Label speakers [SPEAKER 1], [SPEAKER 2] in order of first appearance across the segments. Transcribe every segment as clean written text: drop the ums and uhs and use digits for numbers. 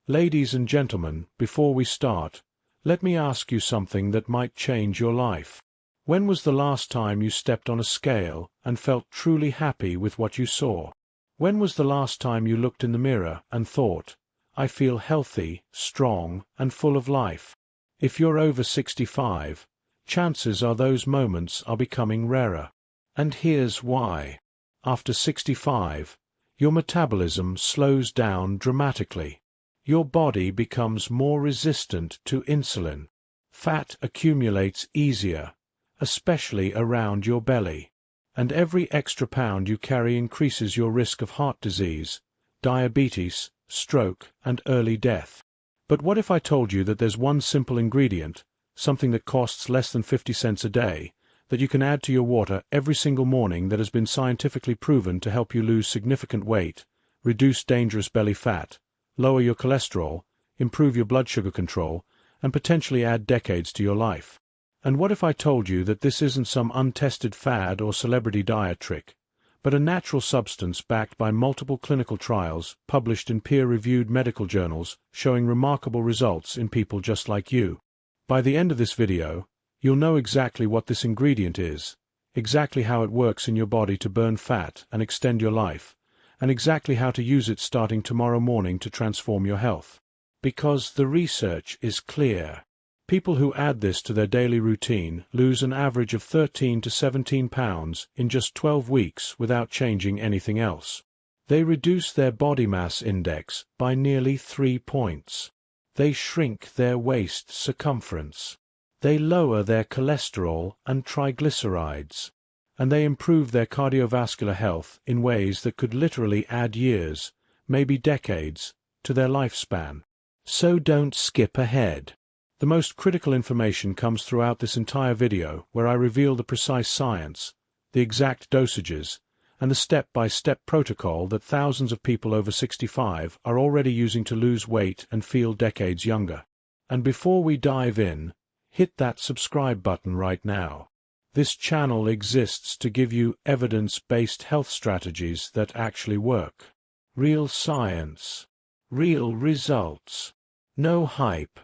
[SPEAKER 1] Ladies and gentlemen, before we start, let me ask you something that might change your life. When was the last time you stepped on a scale and felt truly happy with what you saw? When was the last time you looked in the mirror and thought, I feel healthy, strong, and full of life? If you're over 65, chances are those moments are becoming rarer. And here's why. After 65, your metabolism slows down dramatically. Your body becomes more resistant to insulin. Fat accumulates easier, especially around your belly. And every extra pound you carry increases your risk of heart disease, diabetes, stroke, and early death. But what if I told you that there's one simple ingredient, something that costs less than 50 cents a day, that you can add to your water every single morning that has been scientifically proven to help you lose significant weight, reduce dangerous belly fat, lower your cholesterol, improve your blood sugar control, and potentially add decades to your life? And what if I told you that this isn't some untested fad or celebrity diet trick, but a natural substance backed by multiple clinical trials published in peer-reviewed medical journals showing remarkable results in people just like you? By the end of this video, you'll know exactly what this ingredient is, exactly how it works in your body to burn fat and extend your life, and exactly how to use it starting tomorrow morning to transform your health. Because the research is clear. People who add this to their daily routine lose an average of 13 to 17 pounds in just 12 weeks without changing anything else. They reduce their body mass index by nearly 3 points. They shrink their waist circumference. They lower their cholesterol and triglycerides. And they improve their cardiovascular health in ways that could literally add years, maybe decades, to their lifespan. So don't skip ahead. The most critical information comes throughout this entire video, where I reveal the precise science, the exact dosages, and the step-by-step protocol that thousands of people over 65 are already using to lose weight and feel decades younger. And before we dive in, hit that subscribe button right now. This channel exists to give you evidence-based health strategies that actually work. Real science. Real results. No hype.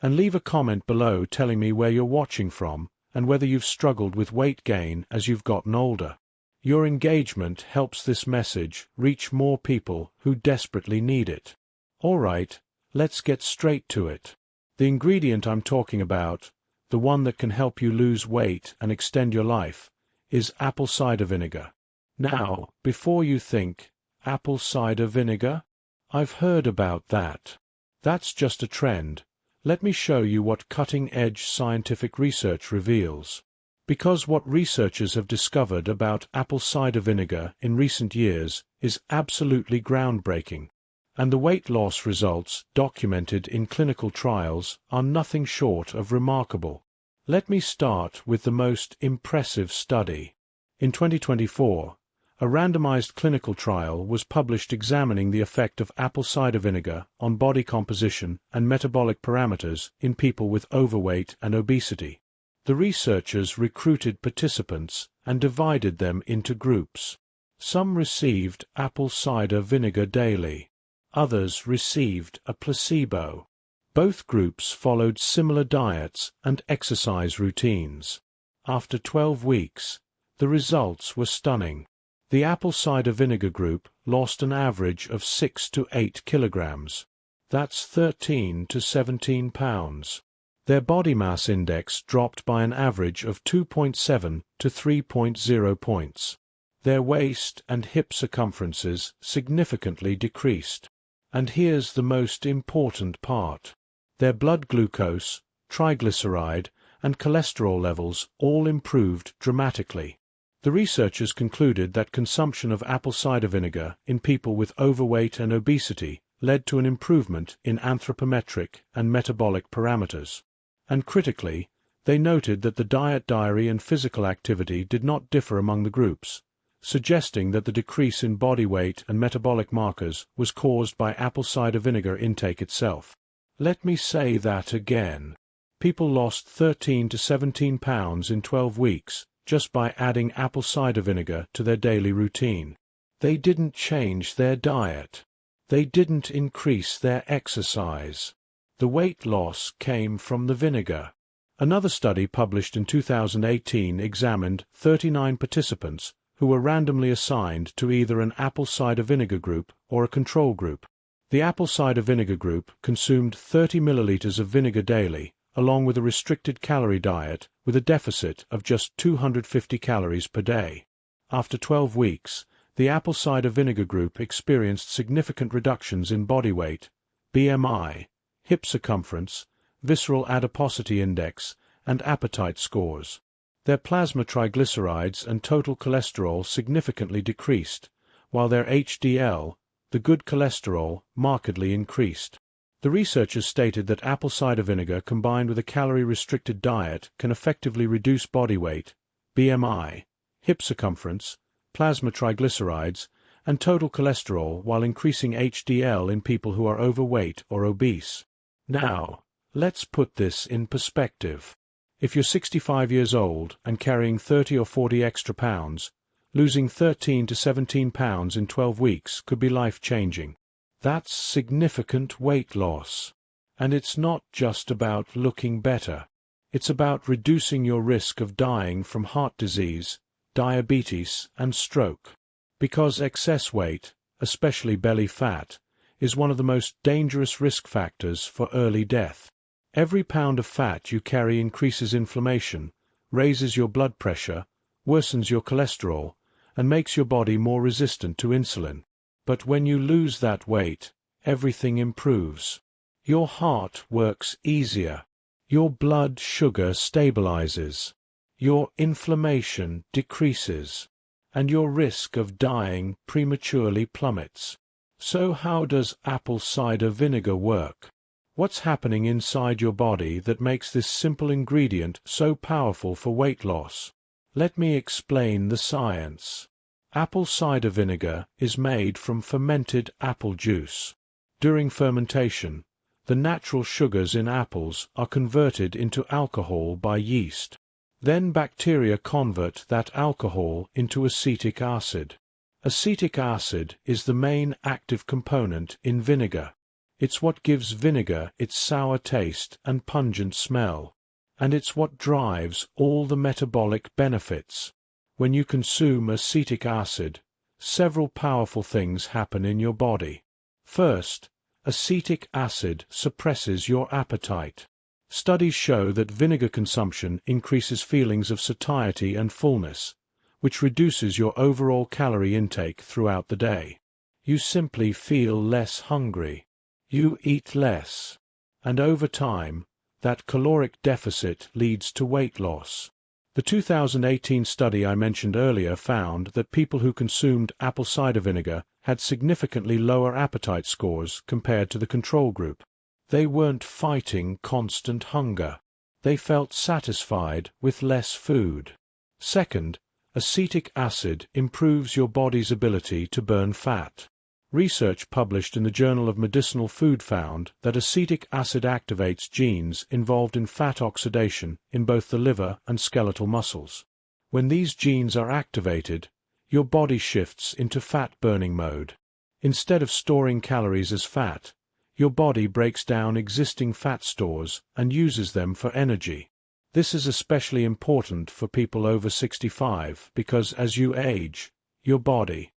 [SPEAKER 1] And leave a comment below telling me where you're watching from and whether you've struggled with weight gain as you've gotten older. Your engagement helps this message reach more people who desperately need it. Alright, let's get straight to it. The ingredient I'm talking about, the one that can help you lose weight and extend your life, is apple cider vinegar. Now, before you think, apple cider vinegar? I've heard about that. That's just a trend. Let me show you what cutting-edge scientific research reveals. Because what researchers have discovered about apple cider vinegar in recent years is absolutely groundbreaking, and the weight loss results documented in clinical trials are nothing short of remarkable. Let me start with the most impressive study. In 2024, a randomized clinical trial was published examining the effect of apple cider vinegar on body composition and metabolic parameters in people with overweight and obesity. The researchers recruited participants and divided them into groups. Some received apple cider vinegar daily. Others received a placebo. Both groups followed similar diets and exercise routines. After 12 weeks, the results were stunning. The apple cider vinegar group lost an average of 6 to 8 kilograms. That's 13 to 17 pounds. Their body mass index dropped by an average of 2.7 to 3.0 points. Their waist and hip circumferences significantly decreased. And here's the most important part. Their blood glucose, triglyceride, and cholesterol levels all improved dramatically. The researchers concluded that consumption of apple cider vinegar in people with overweight and obesity led to an improvement in anthropometric and metabolic parameters. And critically, they noted that the diet, diary, and physical activity did not differ among the groups, suggesting that the decrease in body weight and metabolic markers was caused by apple cider vinegar intake itself. Let me say that again. People lost 13 to 17 pounds in 12 weeks just by adding apple cider vinegar to their daily routine. They didn't change their diet. They didn't increase their exercise. The weight loss came from the vinegar. Another study published in 2018 examined 39 participants who were randomly assigned to either an apple cider vinegar group or a control group. The apple cider vinegar group consumed 30 milliliters of vinegar daily, along with a restricted calorie diet with a deficit of just 250 calories per day. After 12 weeks, the apple cider vinegar group experienced significant reductions in body weight, BMI, hip circumference, visceral adiposity index, and appetite scores. Their plasma triglycerides and total cholesterol significantly decreased, while their HDL, the good cholesterol, markedly increased. The researchers stated that apple cider vinegar combined with a calorie-restricted diet can effectively reduce body weight, BMI, hip circumference, plasma triglycerides, and total cholesterol while increasing HDL in people who are overweight or obese. Now, let's put this in perspective. If you're 65 years old and carrying 30 or 40 extra pounds, losing 13 to 17 pounds in 12 weeks could be life-changing. That's significant weight loss. And it's not just about looking better. It's about reducing your risk of dying from heart disease, diabetes, and stroke. Because excess weight, especially belly fat, is one of the most dangerous risk factors for early death. Every pound of fat you carry increases inflammation, raises your blood pressure, worsens your cholesterol, and makes your body more resistant to insulin. But when you lose that weight, everything improves. Your heart works easier. Your blood sugar stabilizes. Your inflammation decreases. And your risk of dying prematurely plummets. So how does apple cider vinegar work? What's happening inside your body that makes this simple ingredient so powerful for weight loss? Let me explain the science. Apple cider vinegar is made from fermented apple juice. During fermentation, the natural sugars in apples are converted into alcohol by yeast. Then bacteria convert that alcohol into acetic acid. Acetic acid is the main active component in vinegar. It's what gives vinegar its sour taste and pungent smell. And it's what drives all the metabolic benefits. When you consume acetic acid, several powerful things happen in your body. First, acetic acid suppresses your appetite. Studies show that vinegar consumption increases feelings of satiety and fullness, which reduces your overall calorie intake throughout the day. You simply feel less hungry. You eat less. And over time, that caloric deficit leads to weight loss. The 2018 study I mentioned earlier found that people who consumed apple cider vinegar had significantly lower appetite scores compared to the control group. They weren't fighting constant hunger. They felt satisfied with less food. Second, acetic acid improves your body's ability to burn fat. Research published in the Journal of Medicinal Food found that acetic acid activates genes involved in fat oxidation in both the liver and skeletal muscles. When these genes are activated, your body shifts into fat-burning mode. Instead of storing calories as fat, your body breaks down existing fat stores and uses them for energy. This is especially important for people over 65 because as you age, your body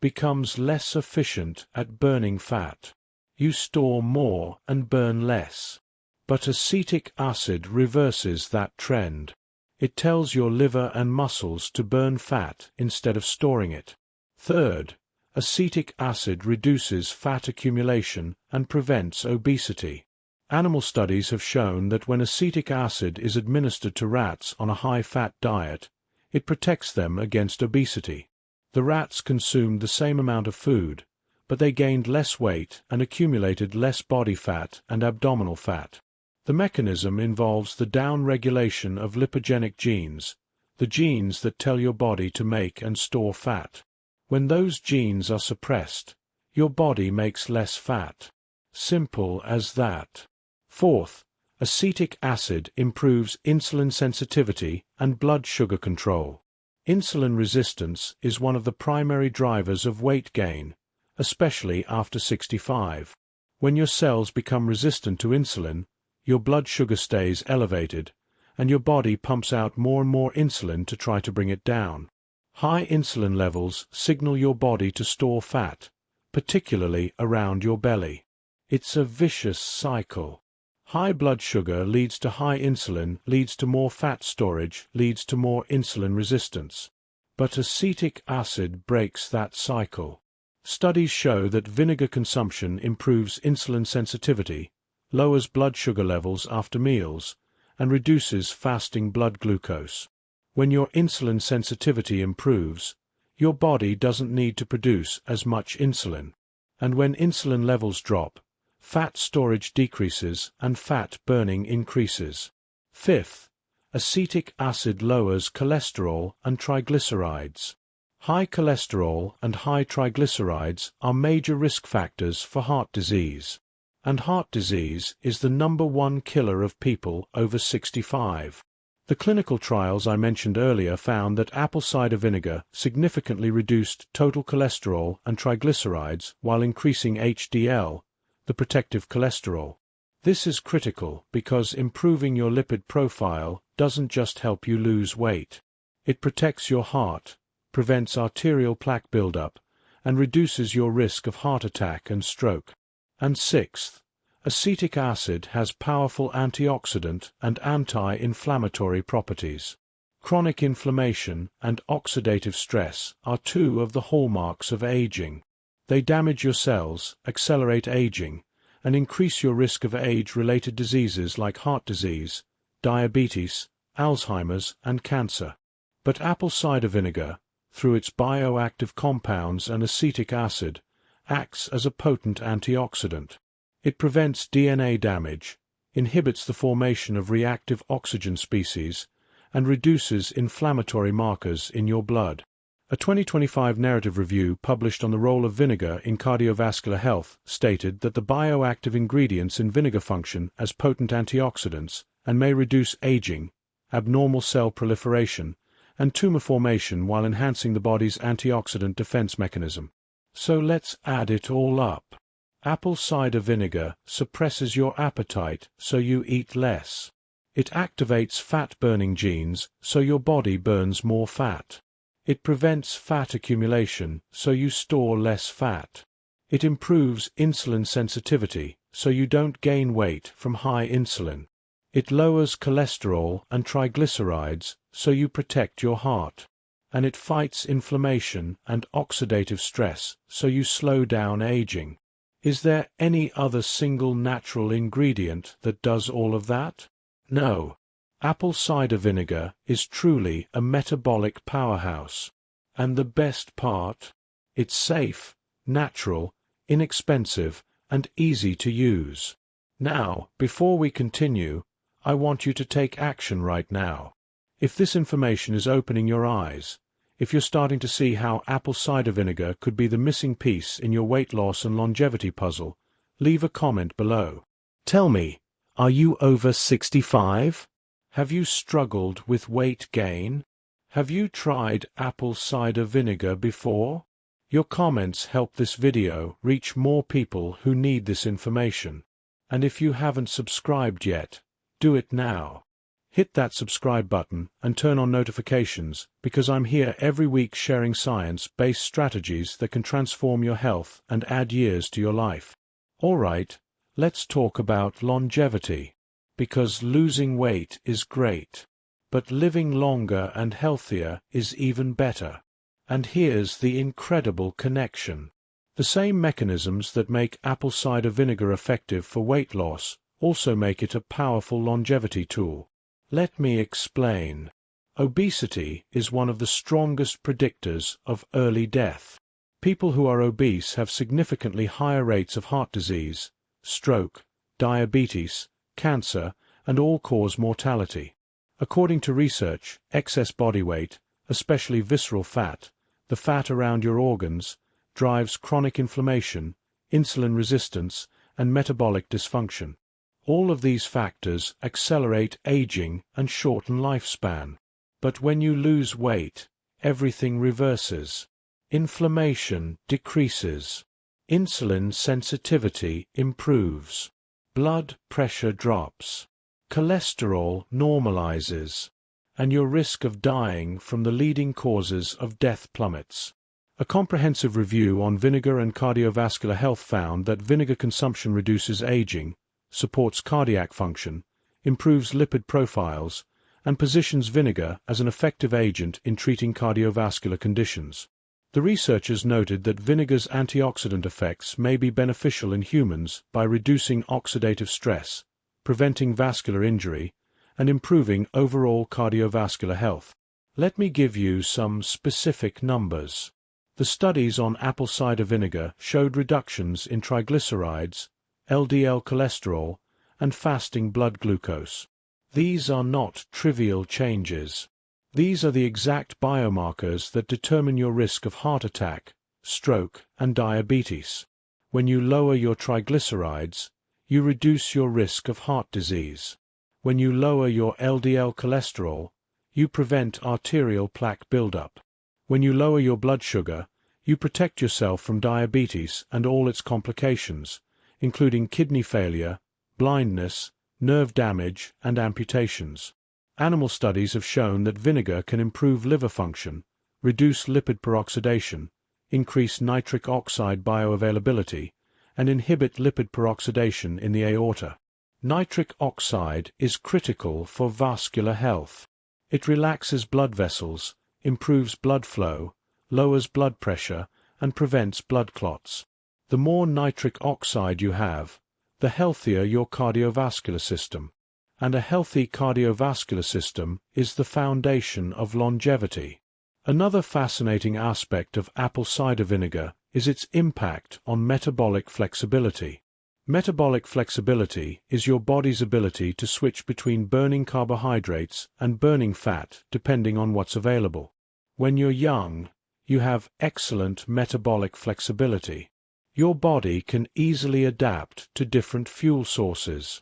[SPEAKER 1] becomes less efficient at burning fat. You store more and burn less. But acetic acid reverses that trend. It tells your liver and muscles to burn fat instead of storing it. Third, acetic acid reduces fat accumulation and prevents obesity. Animal studies have shown that when acetic acid is administered to rats on a high-fat diet, it protects them against obesity. The rats consumed the same amount of food, but they gained less weight and accumulated less body fat and abdominal fat. The mechanism involves the down-regulation of lipogenic genes, the genes that tell your body to make and store fat. When those genes are suppressed, your body makes less fat. Simple as that. Fourth, acetic acid improves insulin sensitivity and blood sugar control. Insulin resistance is one of the primary drivers of weight gain, especially after 65. When your cells become resistant to insulin, your blood sugar stays elevated, and your body pumps out more and more insulin to try to bring it down. High insulin levels signal your body to store fat, particularly around your belly. It's a vicious cycle. High blood sugar leads to high insulin, leads to more fat storage, leads to more insulin resistance. But acetic acid breaks that cycle. Studies show that vinegar consumption improves insulin sensitivity, lowers blood sugar levels after meals, and reduces fasting blood glucose. When your insulin sensitivity improves, your body doesn't need to produce as much insulin. And when insulin levels drop, fat storage decreases and fat burning increases. Fifth, acetic acid lowers cholesterol and triglycerides. High cholesterol and high triglycerides are major risk factors for heart disease. And heart disease is the #1 killer of people over 65. The clinical trials I mentioned earlier found that apple cider vinegar significantly reduced total cholesterol and triglycerides while increasing HDL, the protective cholesterol. This is critical because improving your lipid profile doesn't just help you lose weight. It protects your heart, prevents arterial plaque buildup, and reduces your risk of heart attack and stroke. And sixth, acetic acid has powerful antioxidant and anti-inflammatory properties. Chronic inflammation and oxidative stress are two of the hallmarks of aging. They damage your cells, accelerate aging, and increase your risk of age-related diseases like heart disease, diabetes, Alzheimer's, and cancer. But apple cider vinegar, through its bioactive compounds and acetic acid, acts as a potent antioxidant. It prevents DNA damage, inhibits the formation of reactive oxygen species, and reduces inflammatory markers in your blood. A 2025 narrative review published on the role of vinegar in cardiovascular health stated that the bioactive ingredients in vinegar function as potent antioxidants and may reduce aging, abnormal cell proliferation, and tumor formation while enhancing the body's antioxidant defense mechanism. So let's add it all up. Apple cider vinegar suppresses your appetite so you eat less. It activates fat-burning genes so your body burns more fat. It prevents fat accumulation so you store less fat. It improves insulin sensitivity so you don't gain weight from high insulin. It lowers cholesterol and triglycerides so you protect your heart. And it fights inflammation and oxidative stress so you slow down aging. Is there any other single natural ingredient that does all of that? No. Apple cider vinegar is truly a metabolic powerhouse. And the best part? It's safe, natural, inexpensive, and easy to use. Now, before we continue, I want you to take action right now. If this information is opening your eyes, if you're starting to see how apple cider vinegar could be the missing piece in your weight loss and longevity puzzle, leave a comment below. Tell me, are you over 65? Have you struggled with weight gain? Have you tried apple cider vinegar before? Your comments help this video reach more people who need this information. And if you haven't subscribed yet, do it now. Hit that subscribe button and turn on notifications because I'm here every week sharing science-based strategies that can transform your health and add years to your life. All right, let's talk about longevity. Because losing weight is great, but living longer and healthier is even better. And here's the incredible connection. The same mechanisms that make apple cider vinegar effective for weight loss also make it a powerful longevity tool. Let me explain. Obesity is one of the strongest predictors of early death. People who are obese have significantly higher rates of heart disease, stroke, diabetes, cancer, and all-cause mortality. According to research, excess body weight, especially visceral fat, the fat around your organs, drives chronic inflammation, insulin resistance, and metabolic dysfunction. All of these factors accelerate aging and shorten lifespan. But when you lose weight, everything reverses. Inflammation decreases. Insulin sensitivity improves. Blood pressure drops. Cholesterol normalizes. And your risk of dying from the leading causes of death plummets. A comprehensive review on vinegar and cardiovascular health found that vinegar consumption reduces aging, supports cardiac function, improves lipid profiles, and positions vinegar as an effective agent in treating cardiovascular conditions. The researchers noted that vinegar's antioxidant effects may be beneficial in humans by reducing oxidative stress, preventing vascular injury, and improving overall cardiovascular health. Let me give you some specific numbers. The studies on apple cider vinegar showed reductions in triglycerides, LDL cholesterol, and fasting blood glucose. These are not trivial changes. These are the exact biomarkers that determine your risk of heart attack, stroke, and diabetes. When you lower your triglycerides, you reduce your risk of heart disease. When you lower your LDL cholesterol, you prevent arterial plaque buildup. When you lower your blood sugar, you protect yourself from diabetes and all its complications, including kidney failure, blindness, nerve damage, and amputations. Animal studies have shown that vinegar can improve liver function, reduce lipid peroxidation, increase nitric oxide bioavailability, and inhibit lipid peroxidation in the aorta. Nitric oxide is critical for vascular health. It relaxes blood vessels, improves blood flow, lowers blood pressure, and prevents blood clots. The more nitric oxide you have, the healthier your cardiovascular system. And a healthy cardiovascular system is the foundation of longevity. Another fascinating aspect of apple cider vinegar is its impact on metabolic flexibility. Metabolic flexibility is your body's ability to switch between burning carbohydrates and burning fat depending on what's available. When you're young, you have excellent metabolic flexibility. Your body can easily adapt to different fuel sources.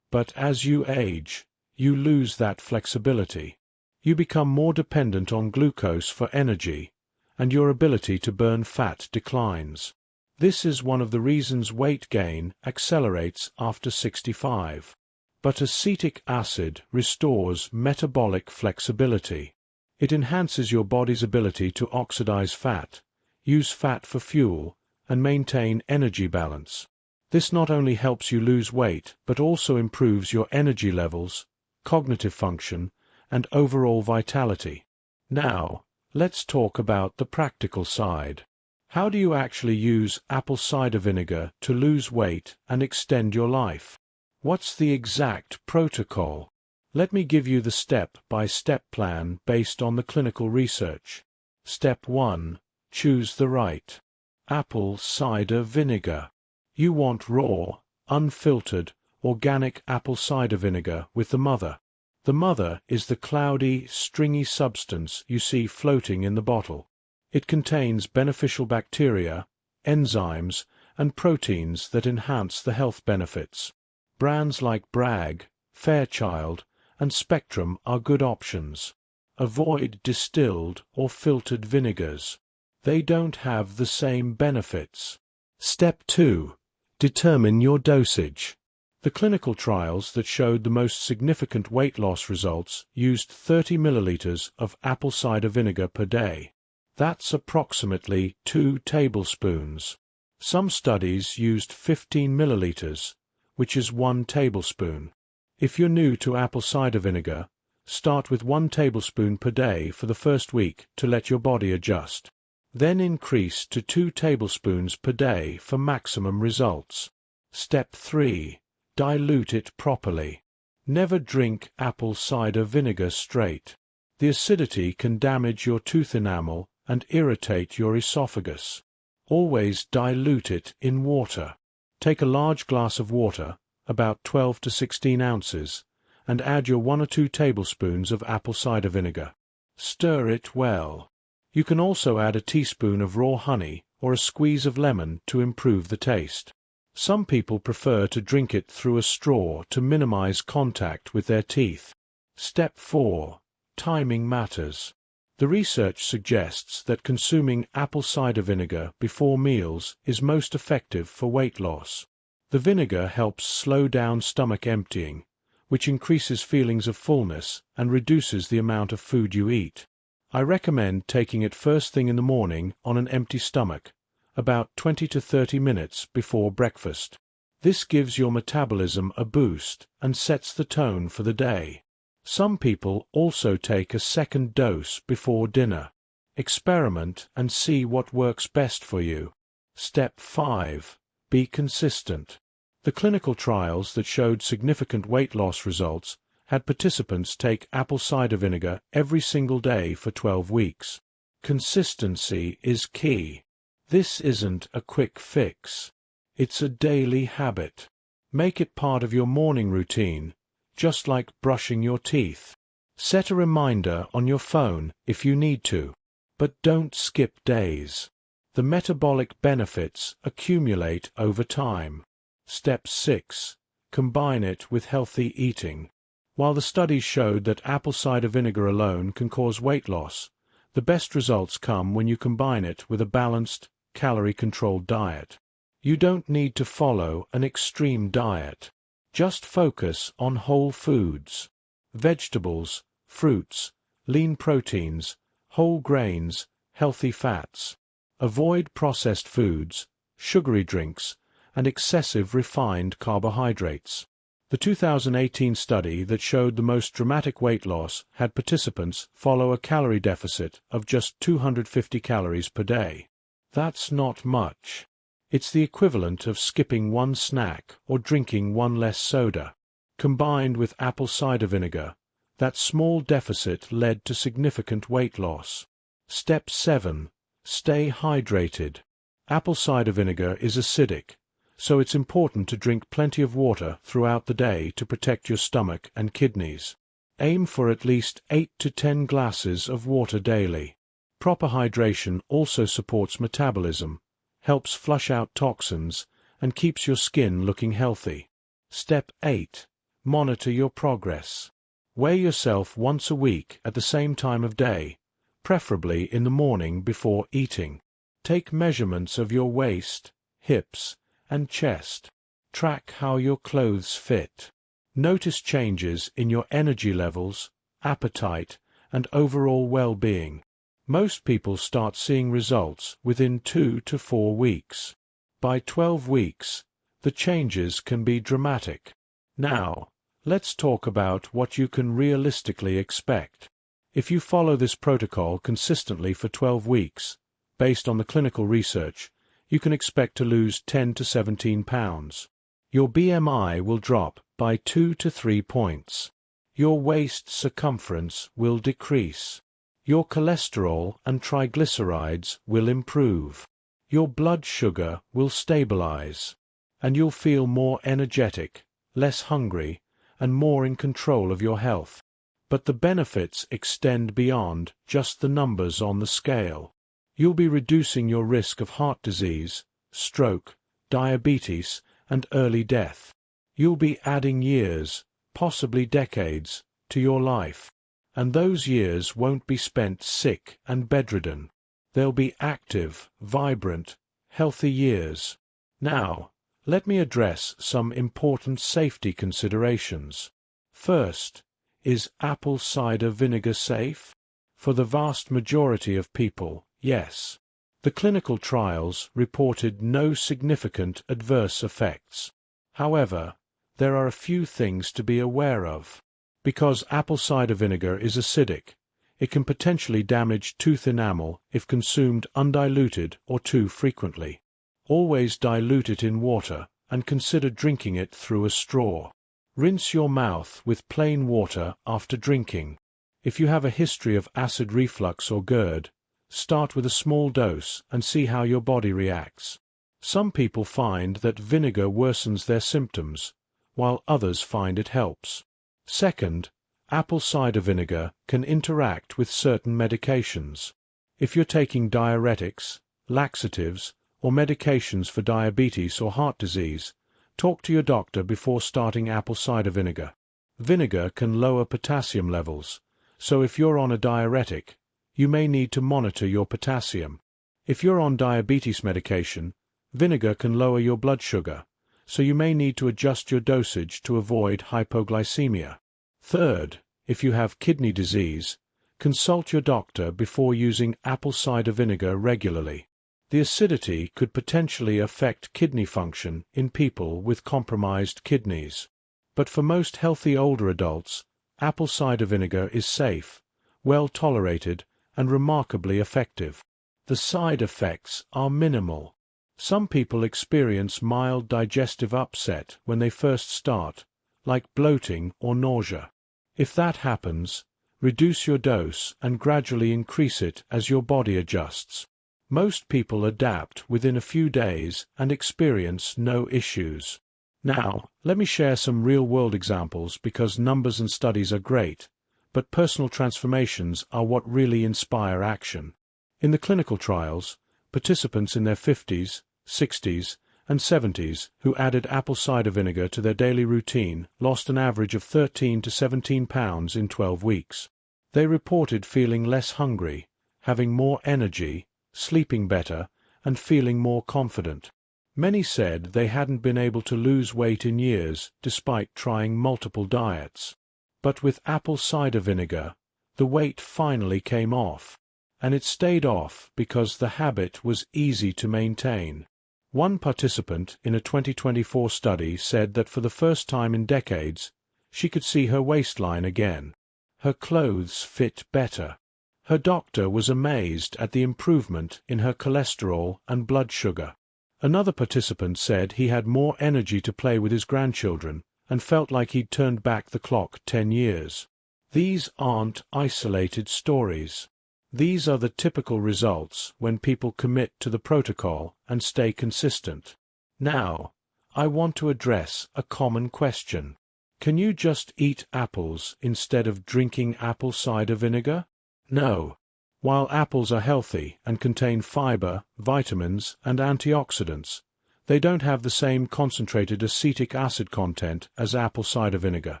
[SPEAKER 1] But as you age, you lose that flexibility. You become more dependent on glucose for energy, and your ability to burn fat declines. This is one of the reasons weight gain accelerates after 65. But acetic acid restores metabolic flexibility. It enhances your body's ability to oxidize fat, use fat for fuel, and maintain energy balance. This not only helps you lose weight, but also improves your energy levels, cognitive function, and overall vitality. Now, let's talk about the practical side. How do you actually use apple cider vinegar to lose weight and extend your life? What's the exact protocol? Let me give you the step-by-step plan based on the clinical research. Step 1. Choose the right apple cider vinegar. You want raw, unfiltered, organic apple cider vinegar with the mother. The mother is the cloudy, stringy substance you see floating in the bottle. It contains beneficial bacteria, enzymes, and proteins that enhance the health benefits. Brands like Bragg, Fairchild, and Spectrum are good options. Avoid distilled or filtered vinegars. They don't have the same benefits. Step 2. Determine your dosage. The clinical trials that showed the most significant weight loss results used 30 milliliters of apple cider vinegar per day. That's approximately 2 tablespoons. Some studies used 15 milliliters, which is 1 tablespoon. If you're new to apple cider vinegar, start with 1 tablespoon per day for the first week to let your body adjust. Then increase to 2 tablespoons per day for maximum results. Step 3. Dilute it properly. Never drink apple cider vinegar straight. The acidity can damage your tooth enamel and irritate your esophagus. Always dilute it in water. Take a large glass of water, about 12 to 16 ounces, and add your 1 or 2 tablespoons of apple cider vinegar. Stir it well. You can also add a teaspoon of raw honey or a squeeze of lemon to improve the taste. Some people prefer to drink it through a straw to minimize contact with their teeth. Step 4. Timing matters. The research suggests that consuming apple cider vinegar before meals is most effective for weight loss. The vinegar helps slow down stomach emptying, which increases feelings of fullness and reduces the amount of food you eat. I recommend taking it first thing in the morning on an empty stomach, about 20 to 30 minutes before breakfast. This gives your metabolism a boost and sets the tone for the day. Some people also take a second dose before dinner. Experiment and see what works best for you. Step 5. Be consistent. The clinical trials that showed significant weight loss results had participants take apple cider vinegar every single day for 12 weeks. Consistency is key. This isn't a quick fix. It's a daily habit. Make it part of your morning routine, just like brushing your teeth. Set a reminder on your phone if you need to, but don't skip days. The metabolic benefits accumulate over time. Step 6. Combine it with healthy eating. While the studies showed that apple cider vinegar alone can cause weight loss, the best results come when you combine it with a balanced, calorie-controlled diet. You don't need to follow an extreme diet. Just focus on whole foods, vegetables, fruits, lean proteins, whole grains, healthy fats. Avoid processed foods, sugary drinks, and excessive refined carbohydrates. The 2018 study that showed the most dramatic weight loss had participants follow a calorie deficit of just 250 calories per day. That's not much. It's the equivalent of skipping one snack or drinking one less soda. Combined with apple cider vinegar, that small deficit led to significant weight loss. Step 7. Stay hydrated. Apple cider vinegar is acidic, so it's important to drink plenty of water throughout the day to protect your stomach and kidneys. Aim for at least 8 to 10 glasses of water daily. Proper hydration also supports metabolism, helps flush out toxins, and keeps your skin looking healthy. Step 8. Monitor your progress. Weigh yourself once a week at the same time of day, preferably in the morning before eating. Take measurements of your waist, hips, and chest. Track how your clothes fit. Notice changes in your energy levels, appetite, and overall well-being. Most people start seeing results within 2 to 4 weeks. By 12 weeks, the changes can be dramatic. Now, let's talk about what you can realistically expect. If you follow this protocol consistently for 12 weeks, based on the clinical research, you can expect to lose 10 to 17 pounds. Your BMI will drop by 2 to 3 points. Your waist circumference will decrease. Your cholesterol and triglycerides will improve. Your blood sugar will stabilize. And you'll feel more energetic, less hungry, and more in control of your health. But the benefits extend beyond just the numbers on the scale. You'll be reducing your risk of heart disease, stroke, diabetes, and early death. You'll be adding years, possibly decades, to your life. And those years won't be spent sick and bedridden. They'll be active, vibrant, healthy years. Now, let me address some important safety considerations. First, is apple cider vinegar safe? For the vast majority of people, yes. The clinical trials reported no significant adverse effects. However, there are a few things to be aware of. Because apple cider vinegar is acidic, it can potentially damage tooth enamel if consumed undiluted or too frequently. Always dilute it in water and consider drinking it through a straw. Rinse your mouth with plain water after drinking. If you have a history of acid reflux or GERD, start with a small dose and see how your body reacts. Some people find that vinegar worsens their symptoms, while others find it helps. Second, apple cider vinegar can interact with certain medications. If you're taking diuretics, laxatives, or medications for diabetes or heart disease, talk to your doctor before starting apple cider vinegar. Vinegar can lower potassium levels, so if you're on a diuretic, you may need to monitor your potassium. If you're on diabetes medication, vinegar can lower your blood sugar, so you may need to adjust your dosage to avoid hypoglycemia. Third, if you have kidney disease, consult your doctor before using apple cider vinegar regularly. The acidity could potentially affect kidney function in people with compromised kidneys. But for most healthy older adults, apple cider vinegar is safe, well tolerated, and remarkably effective. The side effects are minimal. Some people experience mild digestive upset when they first start, like bloating or nausea. If that happens, reduce your dose and gradually increase it as your body adjusts. Most people adapt within a few days and experience no issues. Now, let me share some real-world examples because numbers and studies are great, but personal transformations are what really inspire action. In the clinical trials, participants in their 50s, 60s, and 70s who added apple cider vinegar to their daily routine lost an average of 13 to 17 pounds in 12 weeks. They reported feeling less hungry, having more energy, sleeping better, and feeling more confident. Many said they hadn't been able to lose weight in years despite trying multiple diets. But with apple cider vinegar, the weight finally came off. And it stayed off because the habit was easy to maintain. One participant in a 2024 study said that for the first time in decades, she could see her waistline again. Her clothes fit better. Her doctor was amazed at the improvement in her cholesterol and blood sugar. Another participant said he had more energy to play with his grandchildren and felt like he'd turned back the clock 10 years. These aren't isolated stories. These are the typical results when people commit to the protocol and stay consistent. Now, I want to address a common question. Can you just eat apples instead of drinking apple cider vinegar? No. While apples are healthy and contain fiber, vitamins, and antioxidants, they don't have the same concentrated acetic acid content as apple cider vinegar.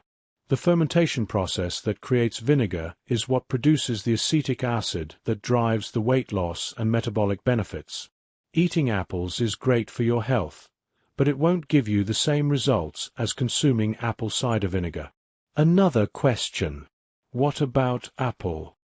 [SPEAKER 1] The fermentation process that creates vinegar is what produces the acetic acid that drives the weight loss and metabolic benefits. Eating apples is great for your health, but it won't give you the same results as consuming apple cider vinegar. Another question. What about apple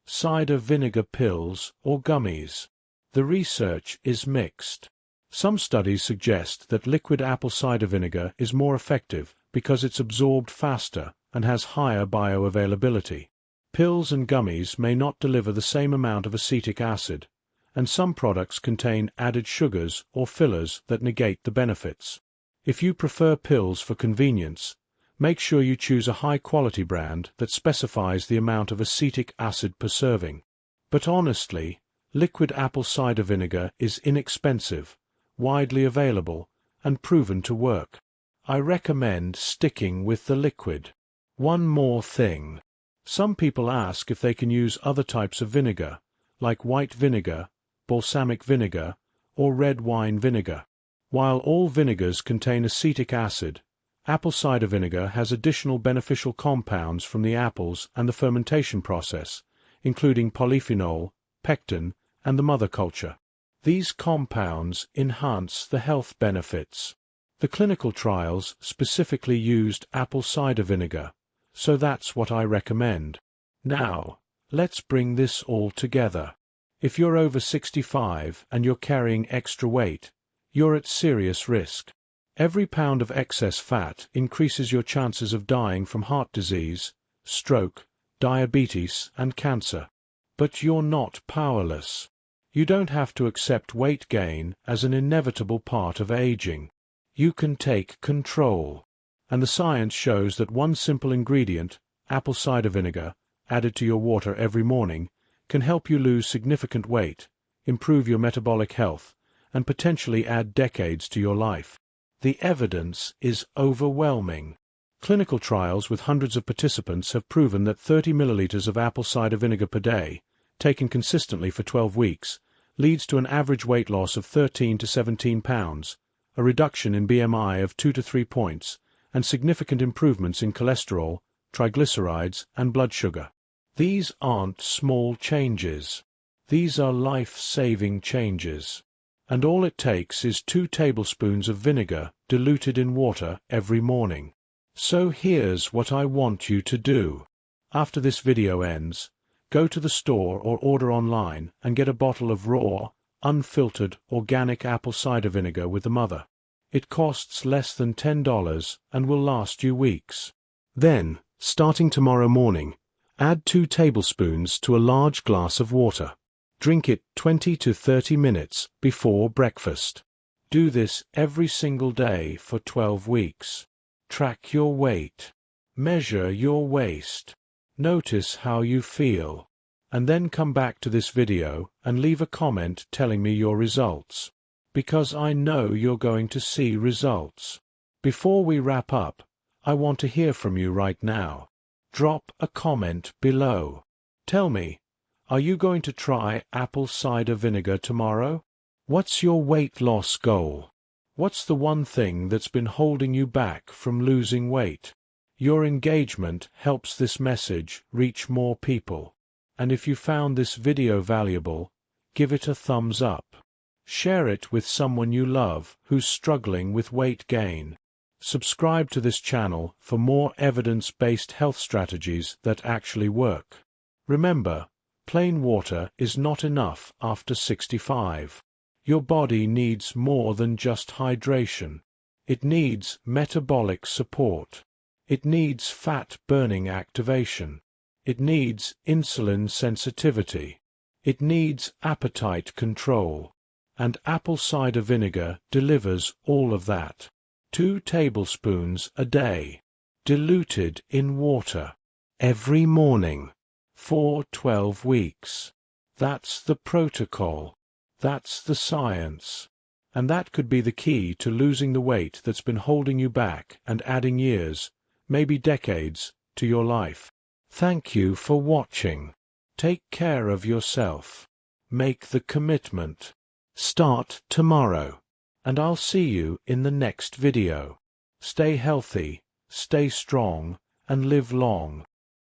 [SPEAKER 1] cider vinegar pills or gummies? The research is mixed. Some studies suggest that liquid apple cider vinegar is more effective because it's absorbed faster and has higher bioavailability. Pills and gummies may not deliver the same amount of acetic acid, and some products contain added sugars or fillers that negate the benefits. If you prefer pills for convenience, make sure you choose a high-quality brand that specifies the amount of acetic acid per serving. But honestly, liquid apple cider vinegar is inexpensive, widely available, and proven to work. I recommend sticking with the liquid. One more thing. Some people ask if they can use other types of vinegar, like white vinegar, balsamic vinegar, or red wine vinegar. While all vinegars contain acetic acid, apple cider vinegar has additional beneficial compounds from the apples and the fermentation process, including polyphenol, pectin, and the mother culture. These compounds enhance the health benefits. The clinical trials specifically used apple cider vinegar, so that's what I recommend. Now, let's bring this all together. If you're over 65 and you're carrying extra weight, you're at serious risk. Every pound of excess fat increases your chances of dying from heart disease, stroke, diabetes, and cancer. But you're not powerless. You don't have to accept weight gain as an inevitable part of aging. You can take control. And the science shows that one simple ingredient, apple cider vinegar, added to your water every morning, can help you lose significant weight, improve your metabolic health, and potentially add decades to your life. The evidence is overwhelming. Clinical trials with hundreds of participants have proven that 30 milliliters of apple cider vinegar per day, taken consistently for 12 weeks, leads to an average weight loss of 13 to 17 pounds, a reduction in BMI of 2 to 3 points, and significant improvements in cholesterol, triglycerides, and blood sugar. These aren't small changes. These are life-saving changes. And all it takes is 2 tablespoons of vinegar diluted in water every morning. So here's what I want you to do. After this video ends, go to the store or order online and get a bottle of raw, unfiltered, organic apple cider vinegar with the mother. It costs less than $10 and will last you weeks. Then, starting tomorrow morning, add 2 tablespoons to a large glass of water. Drink it 20 to 30 minutes before breakfast. Do this every single day for 12 weeks. Track your weight. Measure your waist. Notice how you feel. And then come back to this video and leave a comment telling me your results. Because I know you're going to see results. Before we wrap up, I want to hear from you right now. Drop a comment below. Tell me, are you going to try apple cider vinegar tomorrow? What's your weight loss goal? What's the one thing that's been holding you back from losing weight? Your engagement helps this message reach more people. And if you found this video valuable, give it a thumbs up. Share it with someone you love who's struggling with weight gain. Subscribe to this channel for more evidence-based health strategies that actually work. Remember, plain water is not enough after 65. Your body needs more than just hydration. It needs metabolic support. It needs fat-burning activation. It needs insulin sensitivity. It needs appetite control. And apple cider vinegar delivers all of that. 2 tablespoons a day, diluted in water, every morning, for 12 weeks. That's the protocol. That's the science. And that could be the key to losing the weight that's been holding you back and adding years, maybe decades, to your life. Thank you for watching. Take care of yourself. Make the commitment. Start tomorrow. And I'll see you in the next video. Stay healthy, stay strong, and live long.